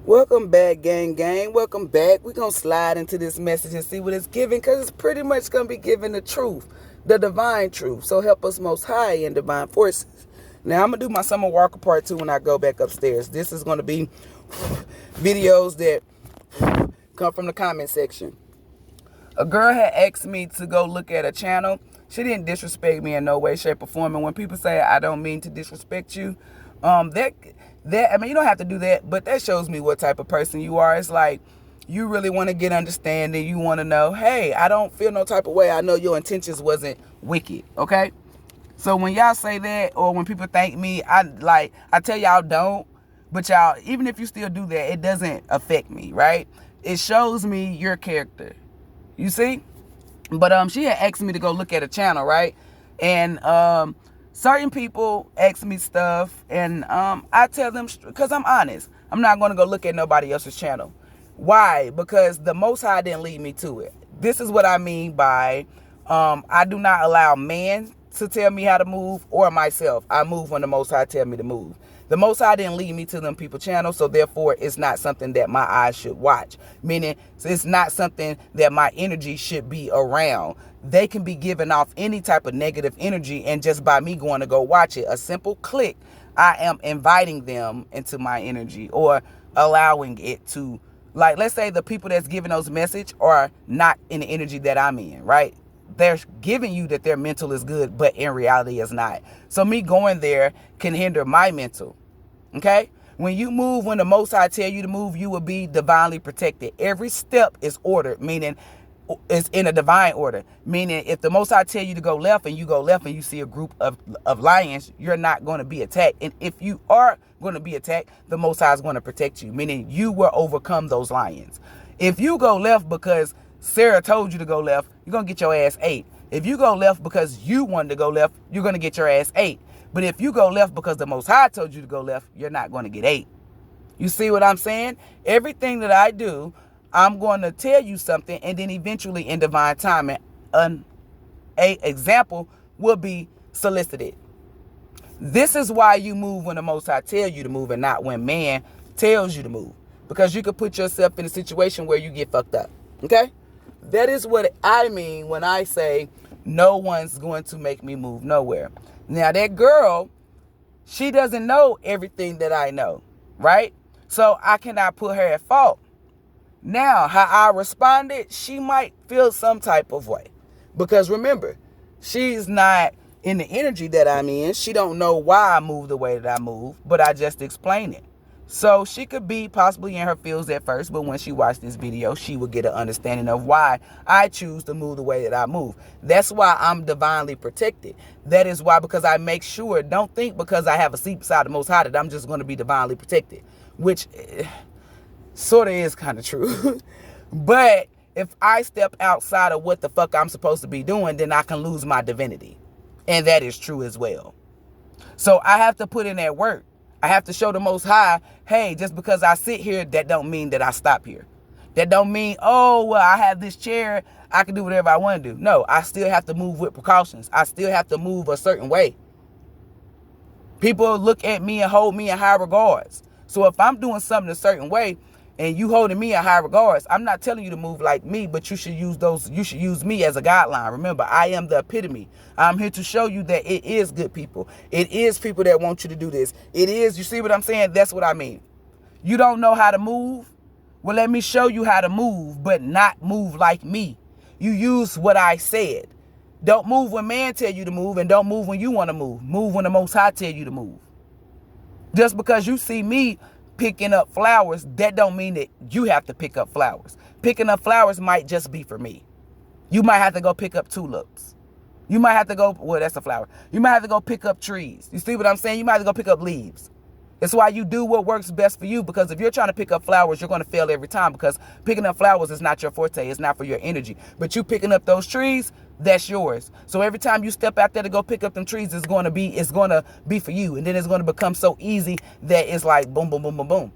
Welcome back, gang. Welcome back. We're going to slide into this message and see what it's giving, because it's pretty much going to be giving the truth, the divine truth. So help us most high in divine forces. Now, I'm going to do my Summer Walker part 2 when I go back upstairs. This is going to be videos that come from the comment section. A girl had asked me to go look at a channel. She didn't disrespect me in no way, shape, or form. And when people say I don't mean to disrespect you, that I mean, you don't have to do that, but that shows me what type of person you are. It's like you really want to get understanding. You want to know, hey, I don't feel no type of way. I know your intentions wasn't wicked, okay? So when y'all say that, or when people thank me, I tell y'all don't, but y'all, even if you still do that, it doesn't affect me, right? It shows me your character. You see? But she had asked me to go look at a channel, right? And certain people ask me stuff, and I tell them, because I'm honest, I'm not going to go look at nobody else's channel. Why? Because the Most High didn't lead me to it. This is what I mean by I do not allow man to tell me how to move, or myself. I move when the Most High tell me to move. The Most High didn't lead me to them people channel, so therefore it's not something that my eyes should watch. Meaning it's not something that my energy should be around. They can be giving off any type of negative energy, and just by me going to go watch it, a simple click, I am inviting them into my energy, or allowing it to, like, let's say the people that's giving those message are not in the energy that I'm in, right? They're giving you that their mental is good, but in reality it's not. So me going there can hinder my mental. Okay? When you move, when the Most High tell you to move, you will be divinely protected. Every step is ordered, meaning it's in a divine order. Meaning if the Most High tell you to go left, and you go left, and you see a group of lions, you're not going to be attacked. And if you are going to be attacked, the Most High is going to protect you, meaning you will overcome those lions. If you go left because Sarah told you to go left, you're going to get your ass ate. If you go left because you wanted to go left, you're going to get your ass ate. But if you go left because the Most High told you to go left, you're not going to get ate. You see what I'm saying? Everything that I do, I'm going to tell you something, and then eventually in divine timing, an example will be solicited. This is why you move when the Most High tell you to move, and not when man tells you to move. Because you could put yourself in a situation where you get fucked up. Okay? That is what I mean when I say no one's going to make me move nowhere. Now, that girl, she doesn't know everything that I know, right? So I cannot put her at fault. Now, how I responded, she might feel some type of way. Because remember, she's not in the energy that I'm in. She don't know why I move the way that I move, but I just explain it. So she could be possibly in her feels at first, but when she watched this video, she would get an understanding of why I choose to move the way that I move. That's why I'm divinely protected. That is why, because I make sure, don't think because I have a seat beside the Most High that I'm just going to be divinely protected, which sort of is kind of true. But if I step outside of what the fuck I'm supposed to be doing, then I can lose my divinity. And that is true as well. So I have to put in that work. I have to show the Most High, hey, just because I sit here, that don't mean that I stop here. That don't mean, oh, well, I have this chair, I can do whatever I want to do. No, I still have to move with precautions. I still have to move a certain way. People look at me and hold me in high regards. So if I'm doing something a certain way, and you holding me in high regards, I'm not telling you to move like me, but you should use me as a guideline. Remember, I am the epitome. I'm here to show you that it is good people. It is people that want you to do this. It is, you see what I'm saying? That's what I mean. You don't know how to move? Well, let me show you how to move, but not move like me. You use what I said. Don't move when man tell you to move, and don't move when you want to move. Move when the Most High tell you to move. Just because you see me picking up flowers, that don't mean that you have to pick up flowers. Picking up flowers might just be for me. You might have to go pick up tulips. You might have to go, well, that's a flower. You might have to go pick up trees. You see what I'm saying? You might have to go pick up leaves. It's why you do what works best for you, because if you're trying to pick up flowers, you're going to fail every time, because picking up flowers is not your forte. It's not for your energy. But you picking up those trees, that's yours. So every time you step out there to go pick up them trees, it's going to be for you. And then it's going to become so easy that it's like boom, boom, boom, boom, boom.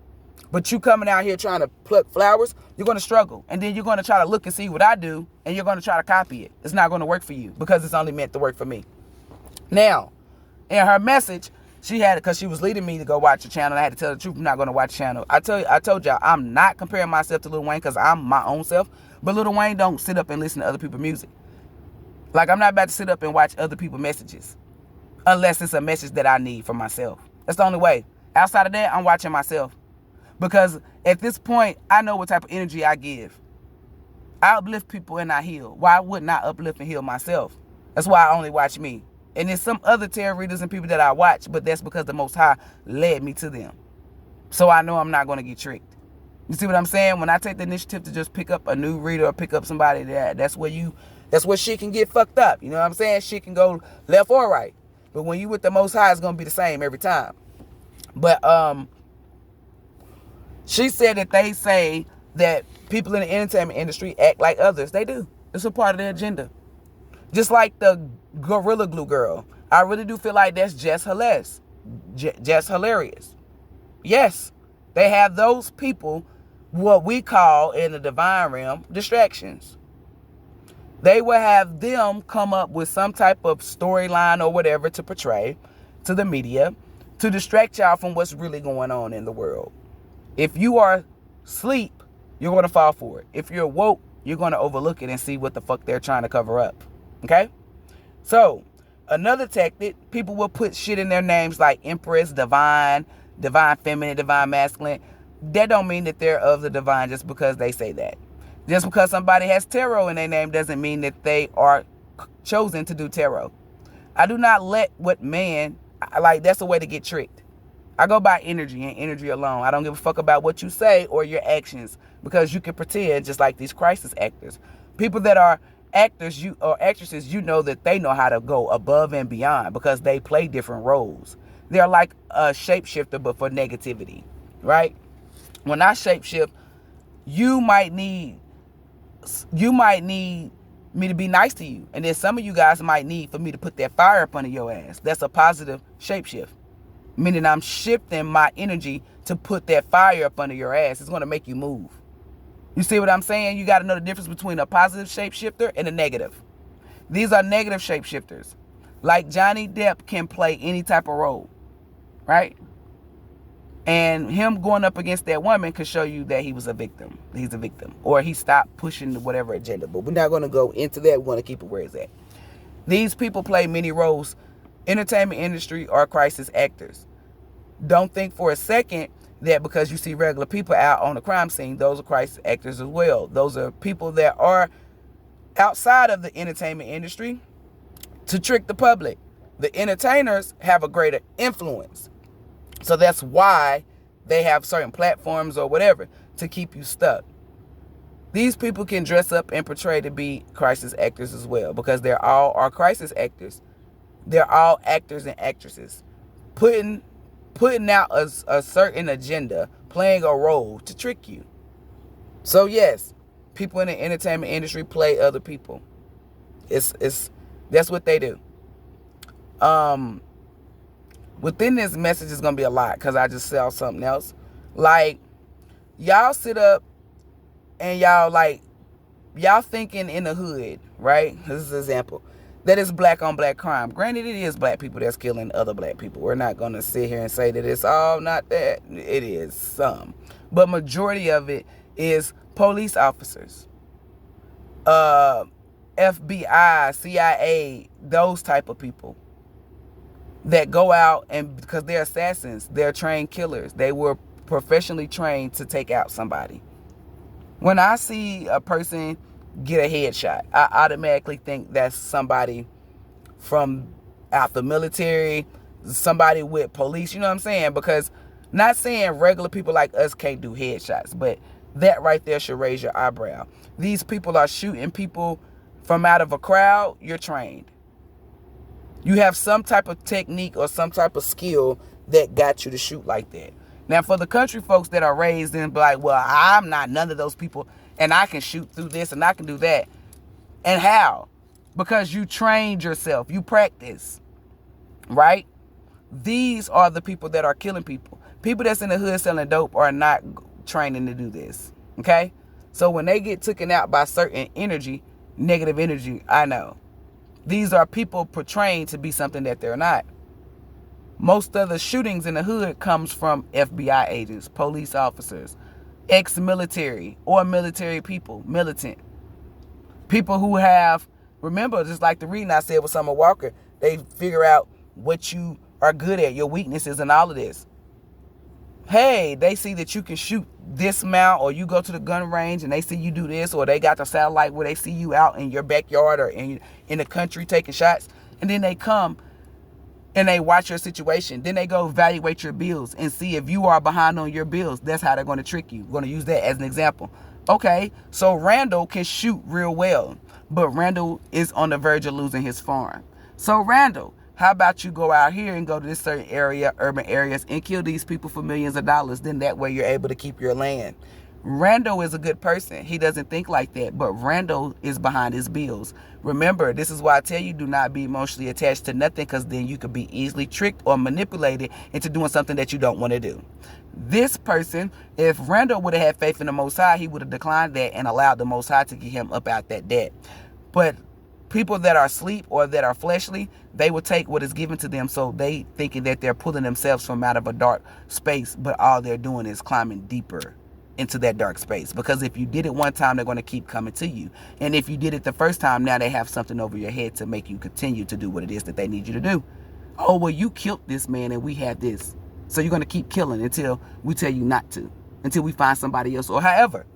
But you coming out here trying to pluck flowers, you're going to struggle. And then you're going to try to look and see what I do, and you're going to try to copy it. It's not going to work for you, because it's only meant to work for me. Now, in her message, She had it because she was leading me to go watch the channel. I had to tell the truth, I'm not going to watch the channel. I told y'all, I'm not comparing myself to Lil Wayne because I'm my own self. But Lil Wayne don't sit up and listen to other people's music. Like, I'm not about to sit up and watch other people's messages unless it's a message that I need for myself. That's the only way. Outside of that, I'm watching myself. Because at this point, I know what type of energy I give. I uplift people and I heal. Why wouldn't I uplift and heal myself? That's why I only watch me. And there's some other tarot readers and people that I watch, but that's because the Most High led me to them. So I know I'm not going to get tricked. You see what I'm saying? When I take the initiative to just pick up a new reader or pick up somebody that's where shit can get fucked up. You know what I'm saying? Shit can go left or right. But when you with the Most High, it's going to be the same every time. But she said that they say that people in the entertainment industry act like others. They do. It's a part of their agenda. Just like the Gorilla Glue girl. I really do feel like that's just hilarious. Just hilarious. Yes, they have those people, what we call in the divine realm, distractions. They will have them come up with some type of storyline or whatever to portray to the media to distract y'all from what's really going on in the world. If you are asleep, you're going to fall for it. If you're woke, you're going to overlook it and see what the fuck they're trying to cover up. Okay? So, another tactic, people will put shit in their names like Empress, Divine, Divine Feminine, Divine Masculine. That don't mean that they're of the divine just because they say that. Just because somebody has tarot in their name doesn't mean that they are chosen to do tarot. I do not let what man, like, that's a way to get tricked. I go by energy and energy alone. I don't give a fuck about what you say or your actions because you can pretend just like these crisis actors. People that are actors or actresses, you know that they know how to go above and beyond because they play different roles. They're like a shapeshifter but for negativity, right? When I shapeshift, you might need me to be nice to you. And then some of you guys might need for me to put that fire up under your ass. That's a positive shapeshift. Meaning I'm shifting my energy to put that fire up under your ass. It's going to make you move. You see what I'm saying? You got to know the difference between a positive shapeshifter and a negative. These are negative shapeshifters. Like Johnny Depp can play any type of role. Right? And him going up against that woman could show you that he was a victim. He's a victim. Or he stopped pushing whatever agenda. But we're not going to go into that. We're going to keep it where it's at. These people play many roles. Entertainment industry are crisis actors. Don't think for a second that because you see regular people out on the crime scene, those are crisis actors as well. Those are people that are outside of the entertainment industry to trick the public. The entertainers have a greater influence. So that's why they have certain platforms or whatever to keep you stuck. These people can dress up and portray to be crisis actors as well because they're all are crisis actors. They're all actors and actresses putting out a certain agenda, playing a role to trick you. So yes, people in the entertainment industry play other people. It's that's what they do. Within this message is gonna be a lot because I just saw something else. Like, y'all sit up and y'all thinking in the hood, right? This is an example. That is black on black crime. Granted, it is black people that's killing other black people. We're not going to sit here and say that it's all not that. It is some. But majority of it is police officers, FBI, CIA, those type of people that go out and because they're assassins, they're trained killers. They were professionally trained to take out somebody. When I see a person get a headshot, I automatically think that's somebody from out the military, somebody with police, you know what I'm saying? Because not saying regular people like us can't do headshots, but that right there should raise your eyebrow. These people are shooting people from out of a crowd. You're trained. You have some type of technique or some type of skill that got you to shoot like that. Now, for the country folks that are raised and be like, well, I'm not none of those people, and I can shoot through this and I can do that. And how? Because you trained yourself. You practice. Right? These are the people that are killing people. People that's in the hood selling dope are not training to do this. Okay? So when they get taken out by certain energy, negative energy, I know. These are people portraying to be something that they're not. Most of the shootings in the hood comes from FBI agents, police officers, ex-military or military people, militant. People who have, remember, just like the reading I said with Summer Walker, they figure out what you are good at, your weaknesses and all of this. Hey, they see that you can shoot this amount, or you go to the gun range and they see you do this, or they got the satellite where they see you out in your backyard or in the country taking shots, and then they come and they watch your situation. Then they go evaluate your bills and see if you are behind on your bills. That's how they're going to trick you. We're going to use that as an example. Okay, so Randall can shoot real well, but Randall is on the verge of losing his farm. So Randall, how about you go out here and go to this certain area, urban areas, and kill these people for millions of dollars? Then that way you're able to keep your land. Randall is a good person. He doesn't think like that, but Randall is behind his bills. Remember, this is why I tell you, do not be emotionally attached to nothing, because then you could be easily tricked or manipulated into doing something that you don't want to do. This person, if Randall would have had faith in the Most High, he would have declined that and allowed the Most High to get him up out that debt. But people that are asleep or that are fleshly, they will take what is given to them, so they thinking that they're pulling themselves from out of a dark space, but all they're doing is climbing deeper into that dark space. Because if you did it one time, they're going to keep coming to you. And if you did it the first time, now they have something over your head to make you continue to do what it is that they need you to do. Oh, well, you killed this man and we had this, so you're going to keep killing until we tell you not to, until we find somebody else, or however.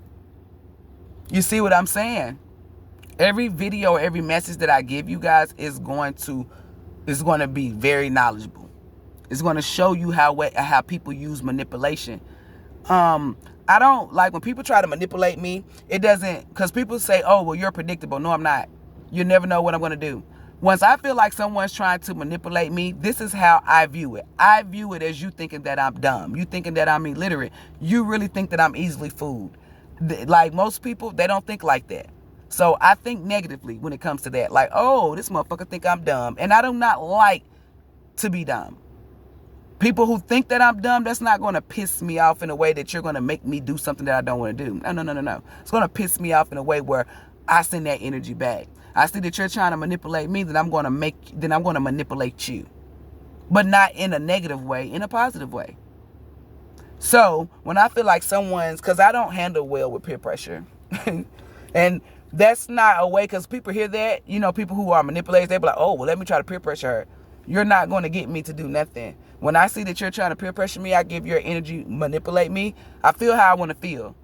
You see what I'm saying? Every video, every message that I give you guys is going to be very knowledgeable. It's going to show you how people use manipulation. I don't like when people try to manipulate me. It doesn't, because people say, oh, well, you're predictable. No, I'm not. You never know what I'm going to do. Once I feel like someone's trying to manipulate me, this is how I view it. I view it as you thinking that I'm dumb. You thinking that I'm illiterate. You really think that I'm easily fooled. Like most people, they don't think like that. So I think negatively when it comes to that. Like, oh, this motherfucker think I'm dumb. And I do not like to be dumb. People who think that I'm dumb, that's not going to piss me off in a way that you're going to make me do something that I don't want to do. No. It's going to piss me off in a way where I send that energy back. I see that you're trying to manipulate me, then I'm going to manipulate you. But not in a negative way, in a positive way. So when I feel like because I don't handle well with peer pressure. And that's not a way, because people hear that, people who are manipulators, they be like, oh, well, let me try to peer pressure her. You're not going to get me to do nothing. When I see that you're trying to peer pressure me, I give your energy, manipulate me. I feel how I want to feel,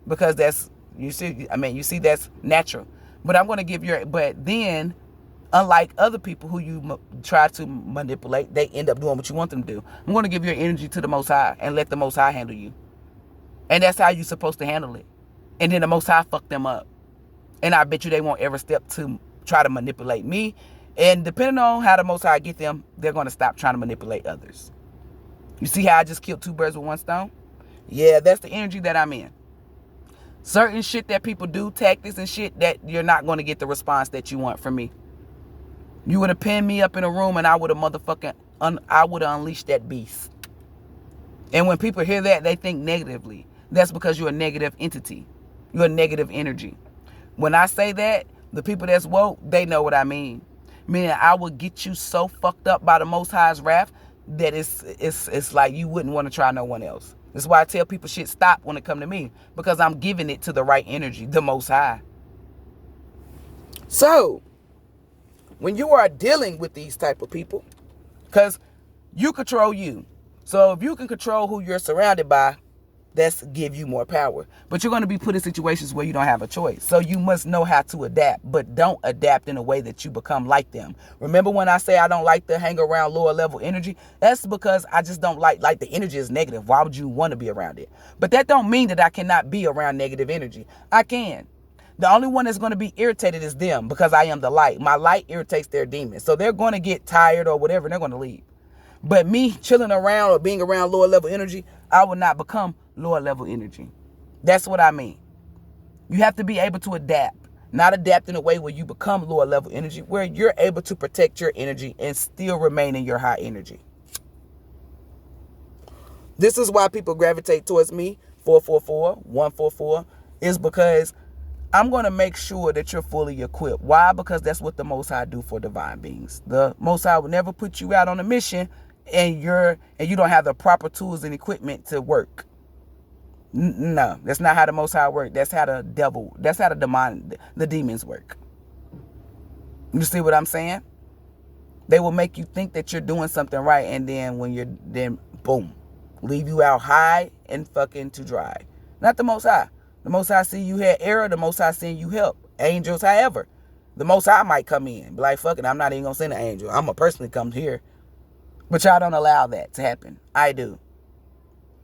because you see, that's natural. But I'm going to but then, unlike other people who you try to manipulate, they end up doing what you want them to do. I'm going to give your energy to the Most High and let the Most High handle you. And that's how you're supposed to handle it. And then the Most High fuck them up. And I bet you they won't ever step to try to manipulate me. And depending on how the Most High get them, they're going to stop trying to manipulate others. You see how I just killed 2 birds with 1 stone? Yeah, that's the energy that I'm in. Certain shit that people do, tactics and shit, that you're not going to get the response that you want from me. You would have pinned me up in a room and I would have unleashed that beast. And when people hear that, they think negatively. That's because you're a negative entity. You're a negative energy. When I say that, the people that's woke, they know what I mean. Meaning I will get you so fucked up by the Most High's wrath that it's like you wouldn't want to try no one else. That's why I tell people shit stop when it come to me, because I'm giving it to the right energy, the Most High. So, when you are dealing with these type of people, because you control you. So if you can control who you're surrounded by, that's give you more power. But you're going to be put in situations where you don't have a choice. So you must know how to adapt, but don't adapt in a way that you become like them. Remember when I say I don't like to hang around lower level energy? That's because I just don't like the energy is negative. Why would you want to be around it? But that don't mean that I cannot be around negative energy. I can. The only one that's going to be irritated is them, because I am the light. My light irritates their demons. So they're going to get tired or whatever, and they're going to leave. But me chilling around or being around lower level energy, I will not become lower level energy. That's what I mean. You have to be able to adapt. Not adapt in a way where you become lower level energy, where you're able to protect your energy and still remain in your high energy. This is why people gravitate towards me, 444, 144, is because I'm going to make sure that you're fully equipped. Why? Because that's what the Most High do for divine beings. The Most High will never put you out on a mission and you don't have the proper tools and equipment to work. No, that's not how the Most High work. That's how the demons work. You see what I'm saying? They will make you think that you're doing something right, and then then boom, leave you out high and fucking to dry. Not the Most High. The Most High see you had error. The Most High send you help. Angels, however, the Most High might come in, be like, fuck it, I'm not even gonna send an angel. I'm gonna personally come here. But y'all don't allow that to happen. I do.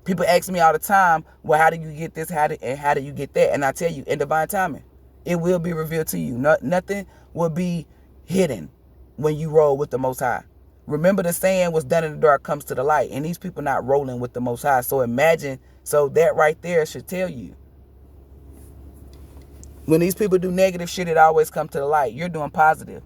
People ask me all the time, well, how do you get this? How do you get that? And I tell you, in divine timing, it will be revealed to you. Nothing will be hidden when you roll with the Most High. Remember the saying, what's done in the dark comes to the light. And these people not rolling with the Most High. So that right there should tell you. When these people do negative shit, it always comes to the light. You're doing positive.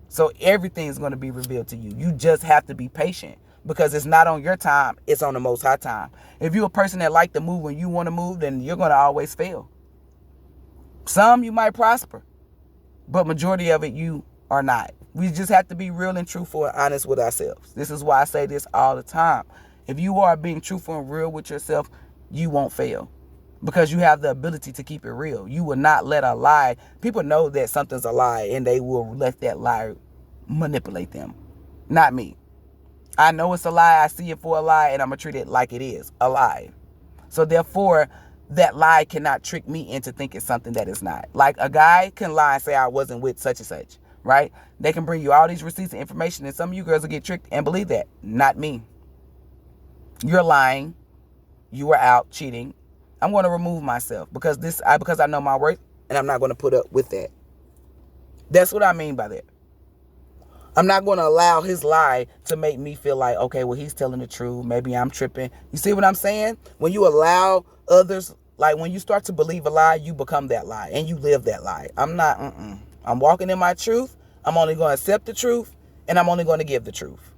So everything's going to be revealed to you. You just have to be patient. Because it's not on your time, it's on the Most High time. If you're a person that like to move when you want to move, then you're going to always fail. Some you might prosper, but majority of it you are not. We just have to be real and truthful and honest with ourselves. This is why I say this all the time. If you are being truthful and real with yourself, you won't fail. Because you have the ability to keep it real. You will not let a lie. People know that something's a lie, and they will let that lie manipulate them. Not me. I know it's a lie. I see it for a lie, and I'm going to treat it like it is a lie. So therefore, that lie cannot trick me into thinking something that is not. Like a guy can lie and say I wasn't with such and such, right? They can bring you all these receipts and information, and some of you girls will get tricked and believe that. Not me. You're lying. You were out cheating. I'm going to remove myself because I know my worth, and I'm not going to put up with that. That's what I mean by that. I'm not going to allow his lie to make me feel like, okay, well, he's telling the truth. Maybe I'm tripping. You see what I'm saying? When you allow others, like when you start to believe a lie, you become that lie and you live that lie. I'm not, I'm walking in my truth. I'm only going to accept the truth, and I'm only going to give the truth.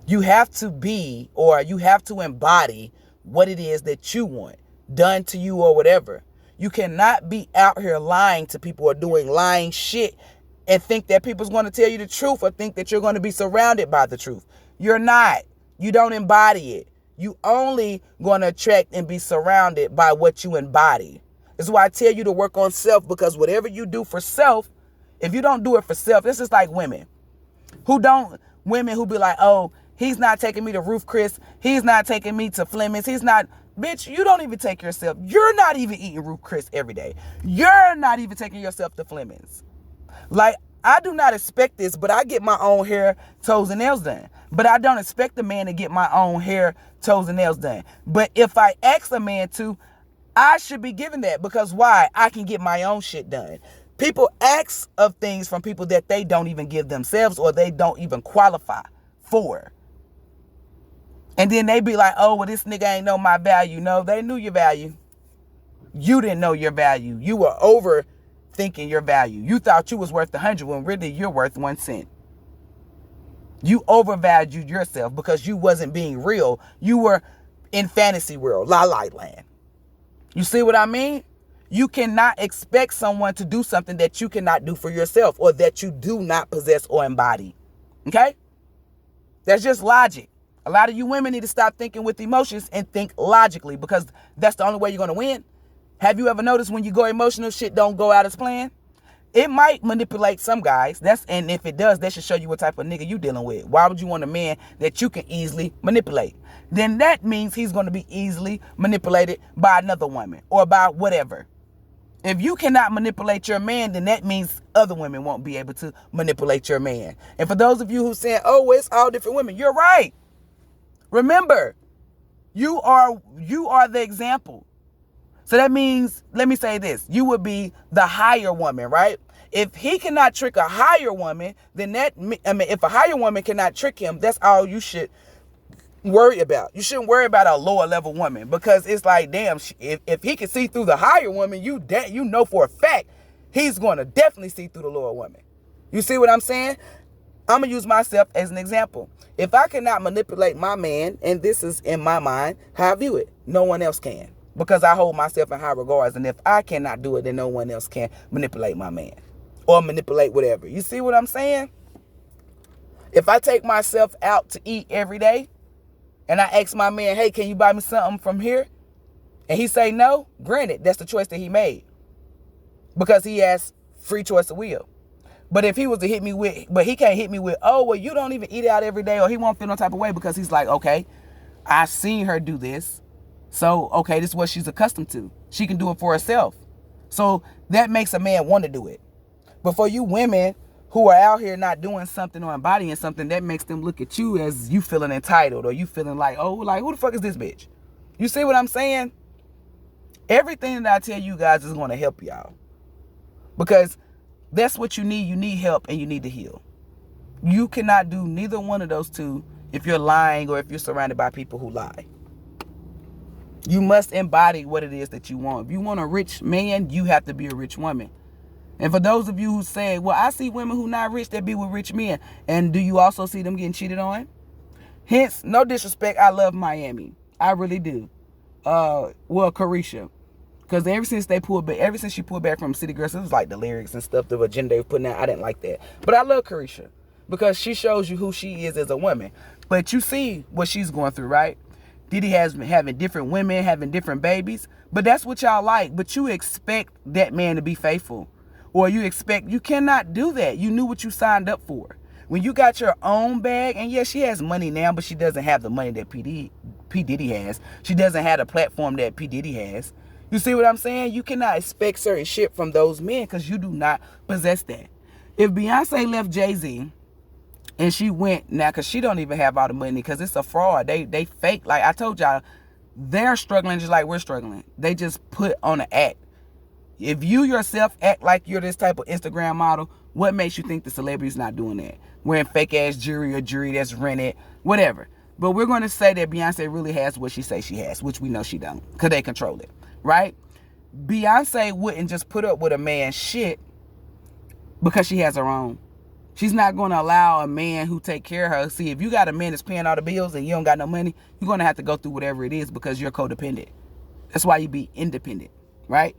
You have to be, or you have to embody what it is that you want done to you or whatever. You cannot be out here lying to people or doing lying shit and think that people's going to tell you the truth or think that you're going to be surrounded by the truth. You're not. You don't embody it. You only going to attract and be surrounded by what you embody. That's why I tell you to work on self, because whatever you do for self, if you don't do it for self, this is like women who be like, oh, he's not taking me to Roof Chris. He's not taking me to Fleming's. He's not. Bitch, you don't even take yourself. You're not even eating Roof Chris every day. You're not even taking yourself to Fleming's. Like, I do not expect this, but I get my own hair, toes, and nails done. But I don't expect a man to get my own hair, toes, and nails done. But if I ask a man to, I should be given that. Because why? I can get my own shit done. People ask of things from people that they don't even give themselves or they don't even qualify for. And then they be like, oh, well, this nigga ain't know my value. No, they knew your value. You didn't know your value. You were overthinking your value. You thought you was worth 100 when really you're worth 1 cent. You overvalued yourself because you wasn't being real. You were in fantasy world, la la land. You see what I mean? You cannot expect someone to do something that you cannot do for yourself or that you do not possess or embody. Okay? That's just logic. A lot of you women need to stop thinking with emotions and think logically, because that's the only way you're going to win. Have you ever noticed when you go emotional, shit don't go out as planned? It might manipulate some guys. And if it does, that should show you what type of nigga you dealing with. Why would you want a man that you can easily manipulate? Then that means he's going to be easily manipulated by another woman or by whatever. If you cannot manipulate your man, then that means other women won't be able to manipulate your man. And for those of you who saying, oh, it's all different women, you're right. Remember, you are the example. So that means, let me say this, you would be the higher woman, right? If he cannot trick a higher woman, then if a higher woman cannot trick him, that's all you should worry about. You shouldn't worry about a lower level woman, because it's like, damn, if he can see through the higher woman, you know for a fact he's going to definitely see through the lower woman. You see what I'm saying? I'm going to use myself as an example. If I cannot manipulate my man, and this is in my mind how I view it, no one else can, because I hold myself in high regards. And if I cannot do it, then no one else can manipulate my man or manipulate whatever. You see what I'm saying? If I take myself out to eat every day and I ask my man, hey, can you buy me something from here? And he say no, granted, that's the choice that he made. Because he has free choice of will. But if he was to hit me with, but he can't hit me with, oh, well, you don't even eat out every day, or he won't feel no type of way, because he's like, okay, I seen her do this. So, okay, this is what she's accustomed to. She can do it for herself. So that makes a man want to do it. But for you women who are out here not doing something or embodying something, that makes them look at you as you feeling entitled, or you feeling like, oh, like, who the fuck is this bitch? You see what I'm saying? Everything that I tell you guys is going to help y'all. Because that's what you need. You need help and you need to heal. You cannot do neither one of those two if you're lying or if you're surrounded by people who lie. You must embody what it is that you want. If you want a rich man, you have to be a rich woman. And for those of you who say, well, I see women who not rich that be with rich men. And do you also see them getting cheated on? Hence, no disrespect, I love Miami. I really do. Well, Carisha. Because ever since she pulled back from City Girls, it was like the lyrics and stuff, the agenda they were putting out, I didn't like that. But I love Carisha because she shows you who she is as a woman. But you see what she's going through, right? Diddy has been having different women, having different babies. But that's what y'all like. But you expect that man to be faithful. Or you cannot do that. You knew what you signed up for. When you got your own bag, and yes, she has money now, but she doesn't have the money that P. Diddy has. She doesn't have the platform that P. Diddy has. You see what I'm saying? You cannot expect certain shit from those men because you do not possess that. If Beyonce left Jay-Z and she went now, because she don't even have all the money because it's a fraud. They fake. Like I told y'all, they're struggling just like we're struggling. They just put on an act. If you yourself act like you're this type of Instagram model, what makes you think the celebrity's not doing that? Wearing fake ass jewelry or jewelry that's rented, whatever. But we're going to say that Beyonce really has what she says she has, which we know she don't because they control it. Right? Beyonce wouldn't just put up with a man's shit because she has her own. She's not going to allow a man who take care of her. See, if you got a man that's paying all the bills and you don't got no money, you're going to have to go through whatever it is because you're codependent. That's why you be independent, right?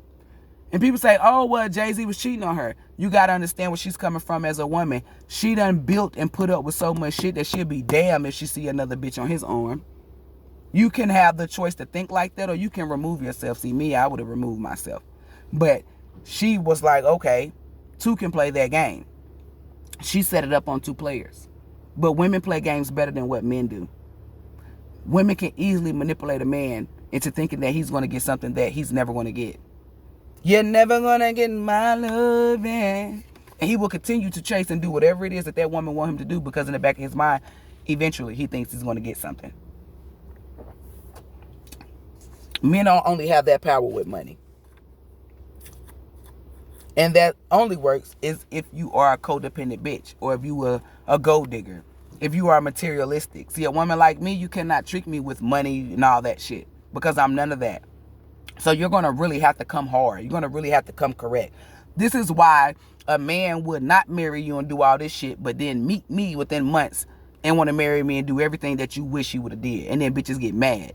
And people say, oh, well, Jay-Z was cheating on her. You got to understand where she's coming from as a woman. She done built and put up with so much shit that she'll be damned if she see another bitch on his arm. You can have the choice to think like that, or you can remove yourself. See, me, I would have removed myself. But she was like, okay, two can play that game. She set it up on two players. But women play games better than what men do. Women can easily manipulate a man into thinking that he's going to get something that he's never going to get. You're never going to get my loving. And he will continue to chase and do whatever it is that woman wants him to do because in the back of his mind, eventually he thinks he's going to get something. Men don't only have that power with money. And that only works is if you are a codependent bitch or if you are a gold digger. If you are materialistic. See, a woman like me, you cannot trick me with money and all that shit because I'm none of that. So you're going to really have to come hard. You're going to really have to come correct. This is why a man would not marry you and do all this shit but then meet me within months and want to marry me and do everything that you wish he would have did. And then bitches get mad.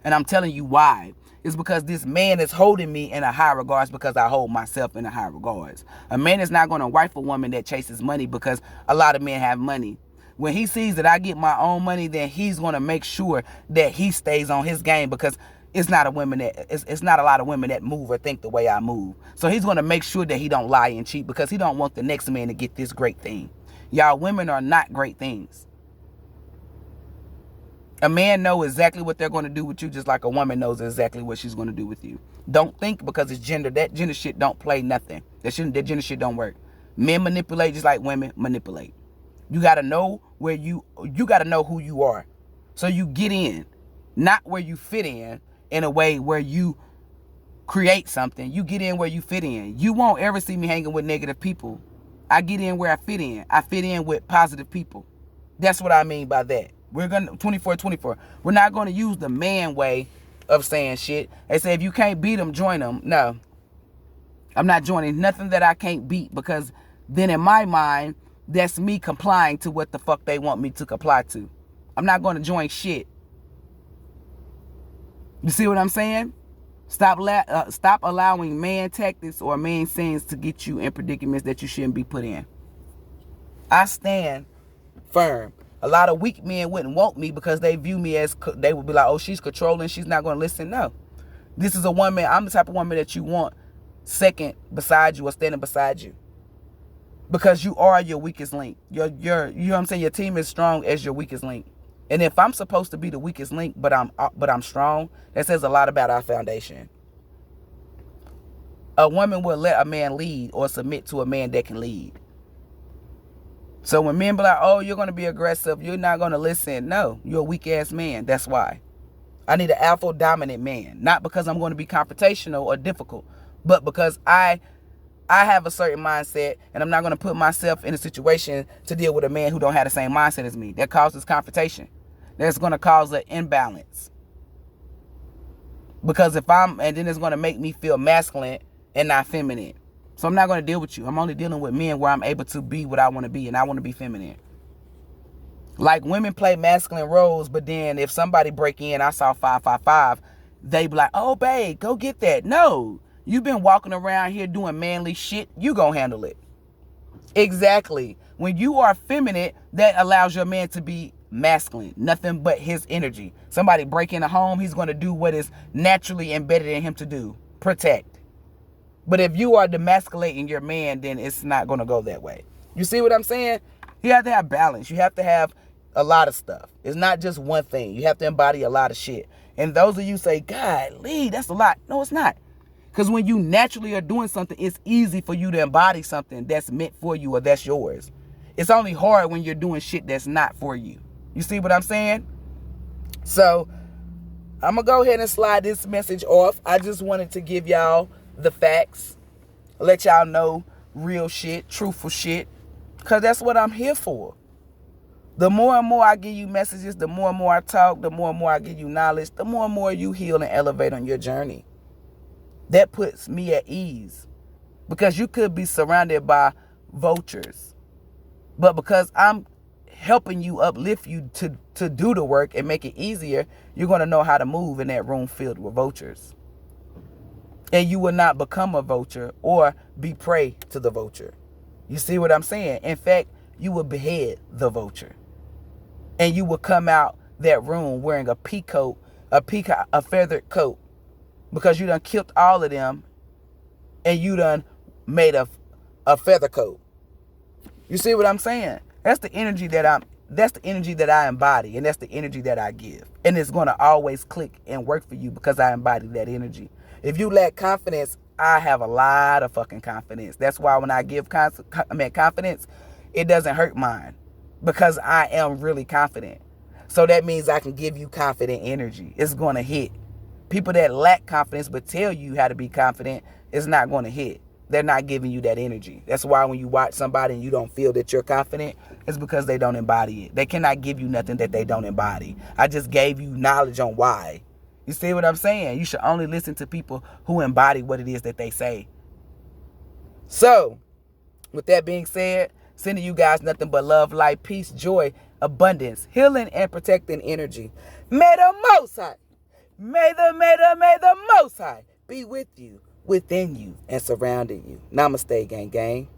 And I'm telling you why. It's because this man is holding me in a high regards because I hold myself in a high regards. A man is not going to wife a woman that chases money because a lot of men have money. When he sees that I get my own money, then he's going to make sure that he stays on his game because it's not a lot of women that move or think the way I move. So he's going to make sure that he don't lie and cheat because he don't want the next man to get this great thing. Y'all, women are not great things. A man knows exactly what they're going to do with you just like a woman knows exactly what she's going to do with you. Don't think because it's gender. That gender shit don't play nothing. That gender shit don't work. Men manipulate just like women manipulate. You got to know you got to know who you are. So you get in, not where you fit in a way where you create something. You get in where you fit in. You won't ever see me hanging with negative people. I get in where I fit in. I fit in with positive people. That's what I mean by that. We're going to 24. We're not going to use the man way of saying shit. They say if you can't beat them, join them. No. I'm not joining nothing that I can't beat because then in my mind, that's me complying to what the fuck they want me to comply to. I'm not going to join shit. You see what I'm saying? Stop allowing man tactics or man sayings to get you in predicaments that you shouldn't be put in. I stand firm. A lot of weak men wouldn't want me because they view me as, they would be like, oh, she's controlling, she's not going to listen. No. This is a woman, I'm the type of woman that you want second beside you or standing beside you. Because you are your weakest link. You know what I'm saying? Your team is strong as your weakest link. And if I'm supposed to be the weakest link, but I'm strong, that says a lot about our foundation. A woman will let a man lead or submit to a man that can lead. So when men be like, oh, you're going to be aggressive, you're not going to listen. No, you're a weak ass man. That's why. I need an alpha dominant man. Not because I'm going to be confrontational or difficult, but because I have a certain mindset, and I'm not going to put myself in a situation to deal with a man who don't have the same mindset as me. That causes confrontation. That's going to cause an imbalance. Because and then it's going to make me feel masculine and not feminine. So I'm not going to deal with you. I'm only dealing with men where I'm able to be what I want to be, and I want to be feminine. Like women play masculine roles, but then if somebody break in, I saw 555, they be like, oh, babe, go get that. No, you've been walking around here doing manly shit. You gonna handle it. Exactly. When you are feminine, that allows your man to be masculine. Nothing but his energy. Somebody break in a home, he's going to do what is naturally embedded in him to do. Protect. But if you are demasculating your man, then it's not going to go that way. You see what I'm saying? You have to have balance. You have to have a lot of stuff. It's not just one thing. You have to embody a lot of shit. And those of you say, God, Lee, that's a lot. No, it's not. Because when you naturally are doing something, it's easy for you to embody something that's meant for you or that's yours. It's only hard when you're doing shit that's not for you. You see what I'm saying? So I'm going to go ahead and slide this message off. I just wanted to give y'all the facts. Let y'all know real shit, truthful shit. Because that's what I'm here for. The more and more I give you messages, the more and more I talk, the more and more I give you knowledge, the more and more you heal and elevate on your journey. That puts me at ease. Because you could be surrounded by vultures. But because I'm helping you, uplift you to do the work and make it easier, you're going to know how to move in that room filled with vultures. And you will not become a vulture or be prey to the vulture. You see what I'm saying? In fact, you will behead the vulture. And you will come out that room wearing a peacoat, a feathered coat. Because you done killed all of them and you done made a feather coat. You see what I'm saying? That's the energy that I embody, and that's the energy that I give. And it's going to always click and work for you because I embody that energy. If you lack confidence, I have a lot of fucking confidence. That's why when I give confidence, it doesn't hurt mine because I am really confident. So that means I can give you confident energy. It's going to hit. People that lack confidence but tell you how to be confident, it's not going to hit. They're not giving you that energy. That's why when you watch somebody and you don't feel that you're confident, it's because they don't embody it. They cannot give you nothing that they don't embody. I just gave you knowledge on why. You see what I'm saying? You should only listen to people who embody what it is that they say. So, with that being said, sending you guys nothing but love, light, peace, joy, abundance, healing, and protecting energy. May the Most High, may the Most High be with you, within you, and surrounding you. Namaste, gang gang.